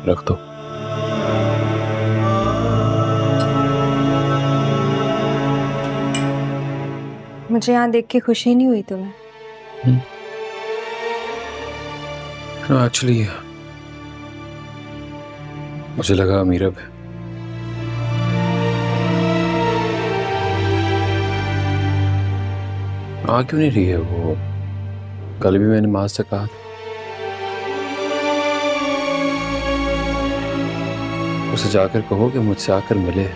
रख दो। मुझे यहाँ देख के खुशी नहीं हुई तुम्हें? एक्चुअली मुझे लगा मीरब है। आ क्यों नहीं रही है वो? कल भी मैंने माँ से कहा था उसे जाकर कहो कि मुझसे आकर मिले।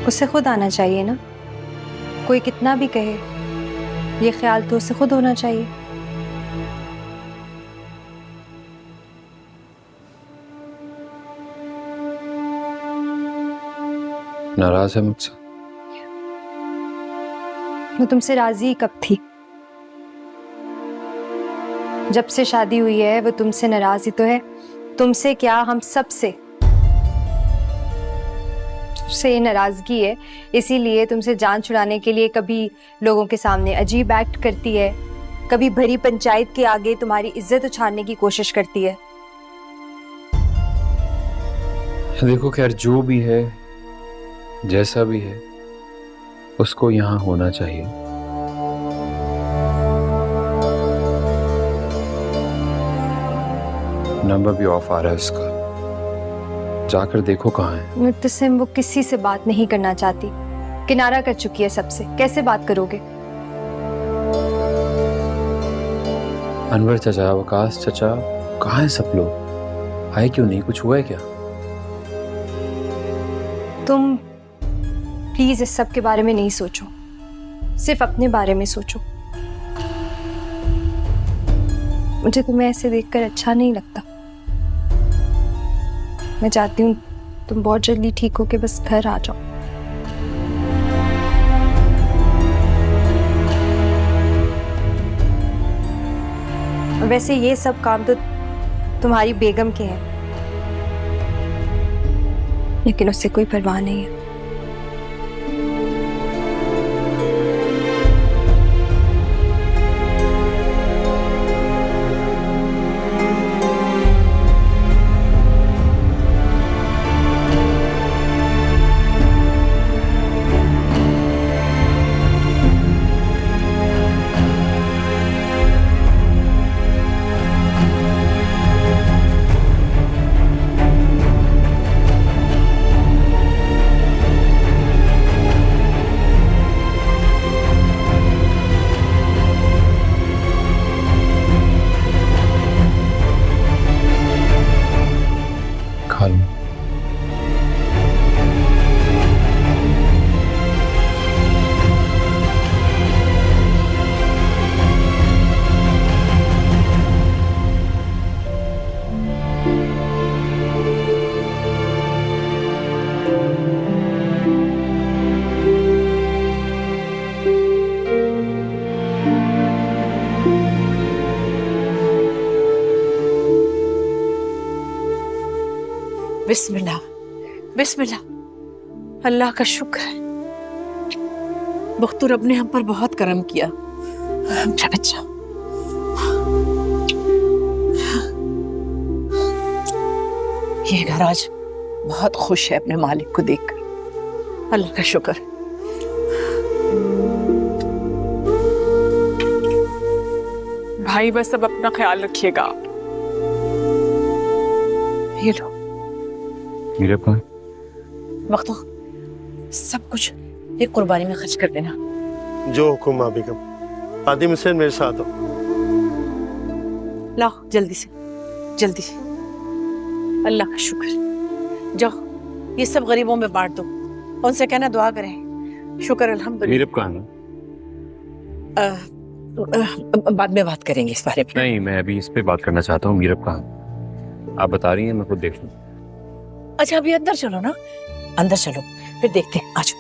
उसे खुद आना चाहिए ना। कोई कितना भी कहे, ये ख्याल तो उसे खुद होना चाहिए। नाराज है मुझसे? मैं तुमसे राजी कब थी? जब से शादी हुई है वो तुमसे नाराज ही तो है। तुमसे क्या, हम सब से ये नाराजगी है। इसीलिए तुमसे जान छुड़ाने के लिए कभी लोगों के सामने अजीब एक्ट करती है, कभी भरी पंचायत के आगे तुम्हारी इज्जत उछालने की कोशिश करती है। देखो खैर, जो भी है, जैसा भी है, उसको यहाँ होना चाहिए। नंबर भी ऑफ आ रहा है उसका, जाकर देखो कहाँ है। मुत्तसिम वो किसी से बात नहीं करना चाहती, किनारा कर चुकी है सबसे। कैसे बात करोगे? अनवर चाचा, वकास चाचा, कहाँ हैं सब लोग? आए क्यों नहीं? कुछ हुआ है क्या? तुम प्लीज इस सब के बारे में नहीं सोचो, सिर्फ अपने बारे में सोचो। मुझे तुम्हें ऐसे देखकर अच्छा नहीं लगता। मैं चाहती हूँ तुम बहुत जल्दी ठीक होके बस घर आ जाओ। वैसे ये सब काम तो तुम्हारी बेगम के हैं, लेकिन उससे कोई परवाह नहीं है। खा लो। बिस्मिल्लाह, बिस्मिल्लाह। अल्लाह का शुक्र है, बख्तू रब ने हम पर बहुत करम किया। अच्छा बच्चा, ये घर आज बहुत खुश है अपने मालिक को देखकर। अल्लाह का शुक्र। भाई बस अब अपना ख्याल रखिएगा। ये लो मीरब कहाँ? वक्त सब कुछ एक कुर्बानी में खर्च कर देना। जो हुक्म माँ बेगम। आदिम हुसैन मेरे साथ हो। लाओ जल्दी से, जल्दी। अल्लाह का शुक्र। जाओ ये सब गरीबों में बांट दो, उनसे कहना दुआ करें। शुक्र अल्हम्दुलिल्लाह। मीरब कहाँ है? बाद में बात करेंगे इस बारे में। नहीं, मैं अभी इस पे बात करना चाहता हूँ। मीरब कहाँ? आप बता रही हैं, मैं खुद देख लूँ। अच्छा अभी अंदर चलो ना, अंदर चलो फिर देखते हैं। आज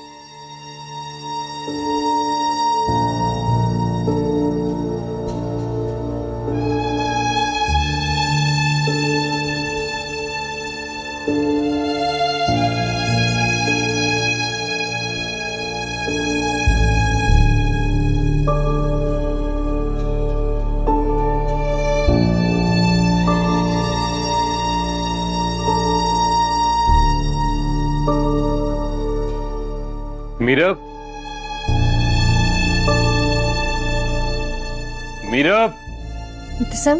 मीरब, मीरब, मुतसिम,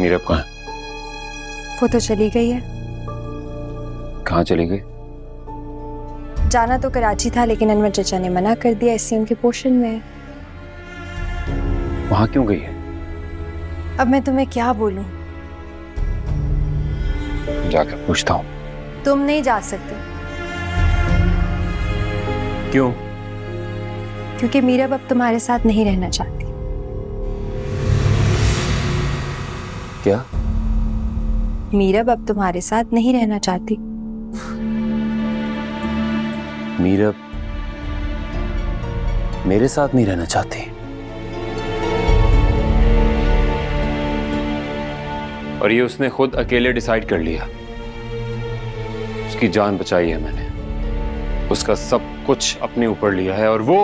मीरब कहाँ है? वो तो चली गई है। कहाँ चली गई? जाना तो कराची था, लेकिन अनवर चचा ने मना कर दिया, इसलिए उनके पोर्शन में है। वहां क्यों गई है? अब मैं तुम्हें क्या बोलूं? जाकर पूछता हूँ। तुम नहीं जा सकते, क्यों? क्योंकि मीरब अब तुम्हारे साथ नहीं रहना चाहती। क्या? मीरब अब तुम्हारे साथ नहीं रहना चाहती। मीरब मेरे साथ नहीं रहना चाहती? और ये उसने खुद अकेले डिसाइड कर लिया। उसकी जान बचाई है मैंने, उसका सब कुछ अपने ऊपर लिया है और वो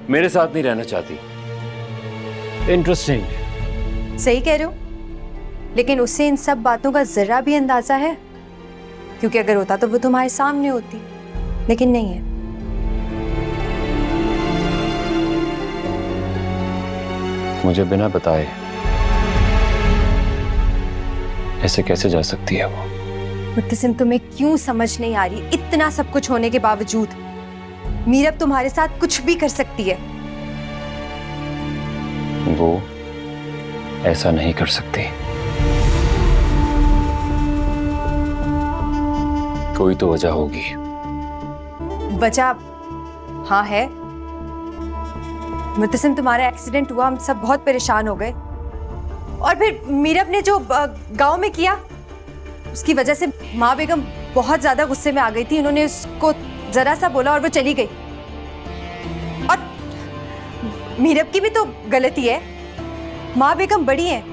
मेरे साथ नहीं रहना चाहती। इंटरेस्टिंग। सही कह रहे हो, लेकिन उससे इन सब बातों का जरा भी अंदाजा है? क्योंकि अगर होता तो वो तुम्हारे सामने होती, लेकिन नहीं है। मुझे बिना बताए ऐसे कैसे जा सकती है वो? मुत्तसिम, तुम्हें क्यों समझ नहीं आ रही? इतना सब कुछ होने के बावजूद मीरब तुम्हारे साथ कुछ भी कर सकती है। वो ऐसा नहीं कर सकती। कोई तो वजह होगी। वजह? हाँ है। मुत्तसिम, तुम्हारा एक्सीडेंट हुआ, हम सब बहुत परेशान हो गए, और फिर मीरब ने जो गांव में किया, उसकी वजह से माँ बेगम बहुत ज्यादा गुस्से में आ गई थी। उन्होंने उसको जरा सा बोला और वो चली गई। और मीरब की भी तो गलती है। माँ बेगम बड़ी है,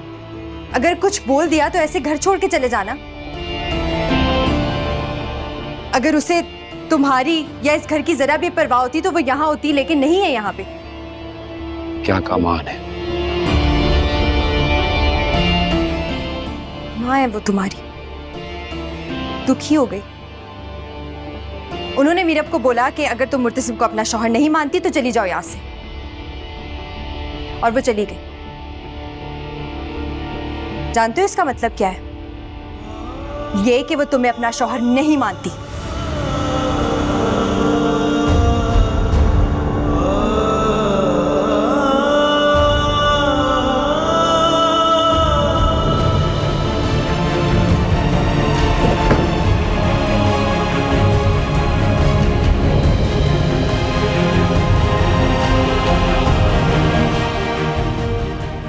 अगर कुछ बोल दिया तो ऐसे घर छोड़ के चले जाना। अगर उसे तुम्हारी या इस घर की जरा भी परवाह होती तो वो यहाँ होती, लेकिन नहीं है यहाँ पे। क्या कमाल है। माँ है वो तुम्हारी, दुखी हो गई। उन्होंने मीरब को बोला कि अगर तुम मुर्तसिम को अपना शौहर नहीं मानती तो चली जाओ यहां से, और वो चली गई। जानते हो इसका मतलब क्या है? ये कि वो तुम्हें अपना शौहर नहीं मानती।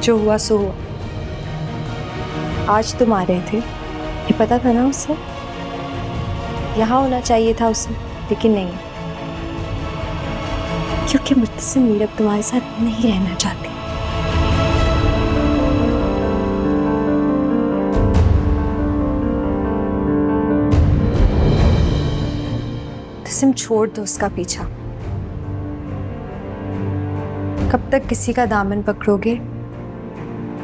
जो हुआ सो हुआ। आज तुम आ रहे थे, ये पता था ना उसे। यहाँ होना चाहिए था उसे, लेकिन नहीं, क्योंकि मुझसे मीरब तुम्हारे साथ नहीं रहना चाहती। तुम छोड़ दो उसका पीछा। कब तक किसी का दामन पकड़ोगे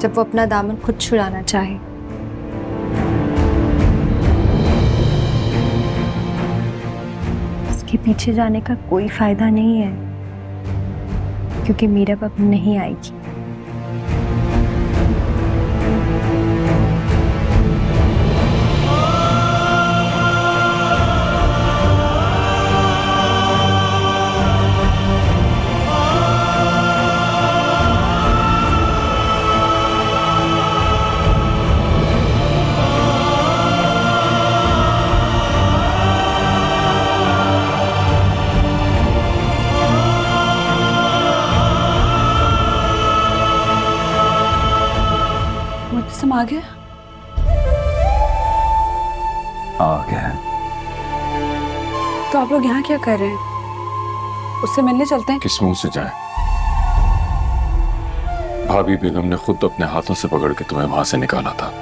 जब वो अपना दामन खुद छुड़ाना चाहे? इसके पीछे जाने का कोई फायदा नहीं है, क्योंकि मीरब अब नहीं आएगी। मुर्तसिम आ गया? आ गया। तो आप लोग यहाँ क्या कर रहे हैं? उससे मिलने चलते हैं। किस मुंह से जाए? भाभी बेगम ने खुद अपने हाथों से पकड़ के तुम्हें वहां से निकाला था।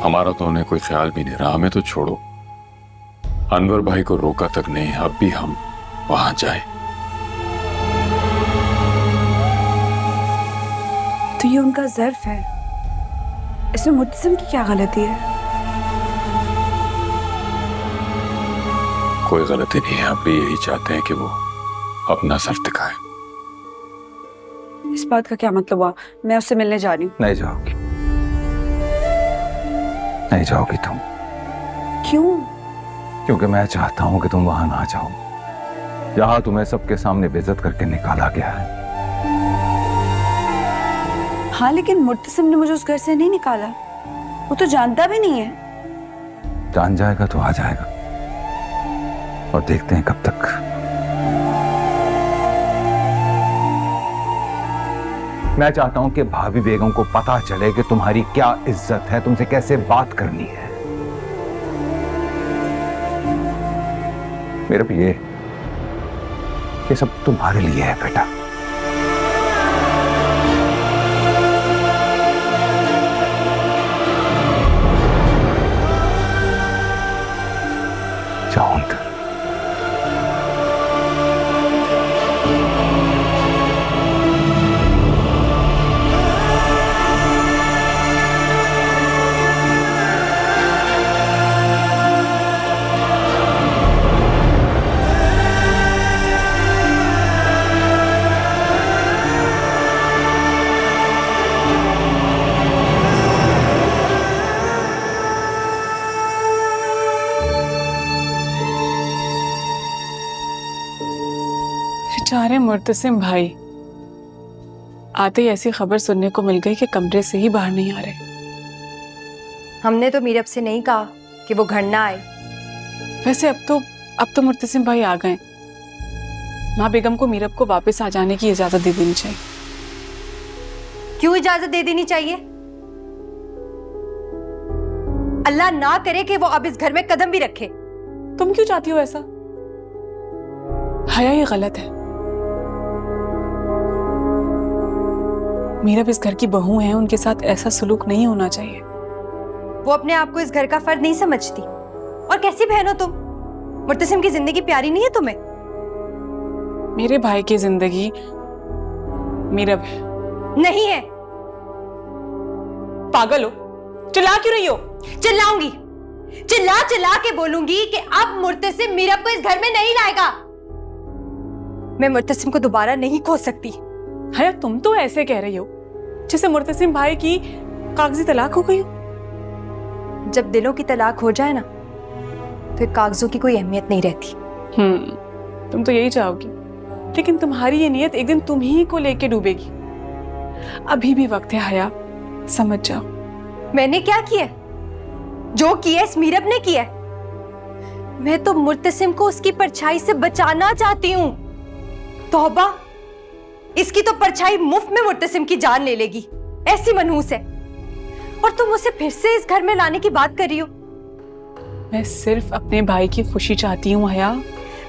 हमारा तो उन्हें कोई ख्याल भी नहीं रहा। हमें तो छोड़ो, अनवर भाई को रोका तक नहीं। अब भी हम वहां जाए तो ये उनका ज़र्फ है, इसमें मुर्तसिम की क्या गलती है? कोई गलती नहीं है, आप भी यही चाहते हैं कि वो अपना सर टिकाए। इस बात का क्या मतलब हुआ? मैं उससे मिलने जा रही हूँ। नहीं जाओगी, नहीं जाओगी तुम। क्यों? क्योंकि मैं चाहता हूं कि तुम वहां ना जाओ जहां तुम्हें सबके सामने बेइज्जत करके निकाला गया है। हाँ, लेकिन मुर्तसिम ने मुझे उस घर से नहीं निकाला। वो तो जानता भी नहीं है। जान जाएगा तो आ जाएगा, और देखते हैं कब तक। मैं चाहता हूं कि भाभी बेगम को पता चले कि तुम्हारी क्या इज्जत है, तुमसे कैसे बात करनी है। मेरा भी ये सब तुम्हारे लिए है बेटा। जाओ अंदर। बेचारे मुर्तसिम भाई, आते ही ऐसी खबर सुनने को मिल गई कि कमरे से ही बाहर नहीं आ रहे। हमने तो मीरब से नहीं कहा कि वो घर ना आए। वैसे अब तो मुर्तसिम भाई आ गए। माँ बेगम को मीरब को वापस आ जाने की इजाजत दे देनी चाहिए। क्यों इजाजत दे देनी चाहिए? अल्लाह ना करे कि वो अब इस घर में कदम भी रखे। तुम क्यों चाहती हो ऐसा? हया, ये गलत है। मीरब इस घर की बहू है, उनके साथ ऐसा सलूक नहीं होना चाहिए। वो अपने आप को इस घर का फर्द नहीं समझती। और कैसी बहन हो तुम? मुर्तसिम की जिंदगी प्यारी नहीं है तुम्हें? मेरे भाई की जिंदगी मीरब है। नहीं है। पागल हो? चिल्ला क्यों रही हो? चिल्लाऊंगी, चिल्ला चिल्ला के बोलूंगी कि अब मुर्तसिम मीरब को इस घर में नहीं लाएगा। मैं मुर्तसिम को दोबारा नहीं खो सकती। हया, तुम तो ऐसे कह रही हो जैसे मुर्तसिम भाई की कागजी तलाक हो गई हो। जब दिलों की तलाक हो जाए ना, तो कागजों की कोई अहमियत नहीं रहती। तुम तो यही चाहोगी, लेकिन तुम्हारी ये नियत एक दिन तुम ही को लेके डूबेगी। अभी भी वक्त है हया, समझ जाओ। मैंने क्या किया? जो किया इस मीरब ने किया। मैं तो मुर्तसिम को उसकी परछाई से बचाना चाहती हूँ। तौबा, इसकी तो परछाई मुफ्त में मुर्तसिम की जान ले लेगी, ऐसी मनहूस है। और तुम उसे फिर से इस घर में लाने की बात कर रही हो। मैं सिर्फ अपने भाई की खुशी चाहती हूँ हया।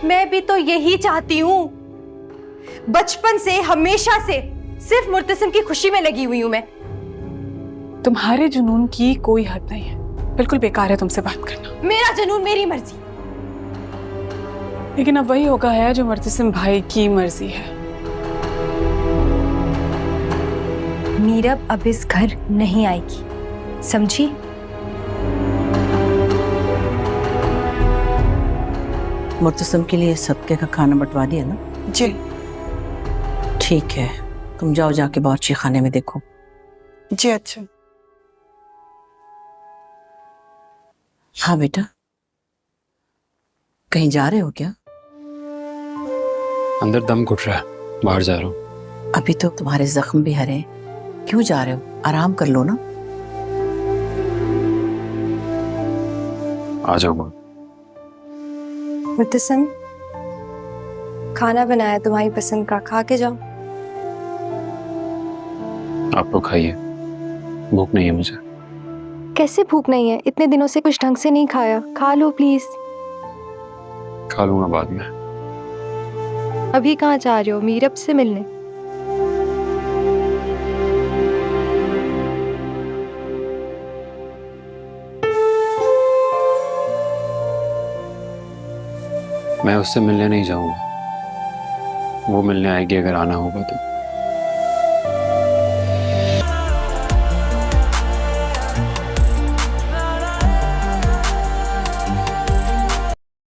मैं भी तो यही चाहती हूँ। बचपन से, हमेशा से सिर्फ मुर्तसिम की खुशी में लगी हुई हूँ मैं। तुम्हारे जुनून की कोई हद नहीं है। बिल्कुल बेकार है तुमसे बात करना। मेरा जुनून मेरी मर्जी। लेकिन अब वही होगा है जो मुर्तसिम भाई की मर्जी है। मीरब अब इस घर नहीं आएगी, समझी? मुर्तसिम के लिए सदके का खाना बंटवा दिया ना? जी ठीक है, तुम जाओ, जाके बावर्ची खाने में देखो। जी अच्छा। हाँ बेटा, कहीं जा रहे हो क्या? अंदर दम घुट रहा है, बाहर जा रहा हूँ। अभी तो तुम्हारे जख्म भी हरे हैं, क्यों जा रहे हो? आराम कर लो ना। आ जाओ माँ। मुर्तसिम, खाना बनाया तुम्हारी पसंद का, खा के जाओ। आप लोग खाइए, भूख नहीं है मुझे। कैसे भूख नहीं है? इतने दिनों से कुछ ढंग से नहीं खाया, खा लो प्लीज। खा लूंगा बाद में। अभी कहाँ जा रहे हो? मीरब से मिलने? मैं उससे मिलने नहीं जाऊंगा, वो मिलने आएगी अगर आना होगा तो।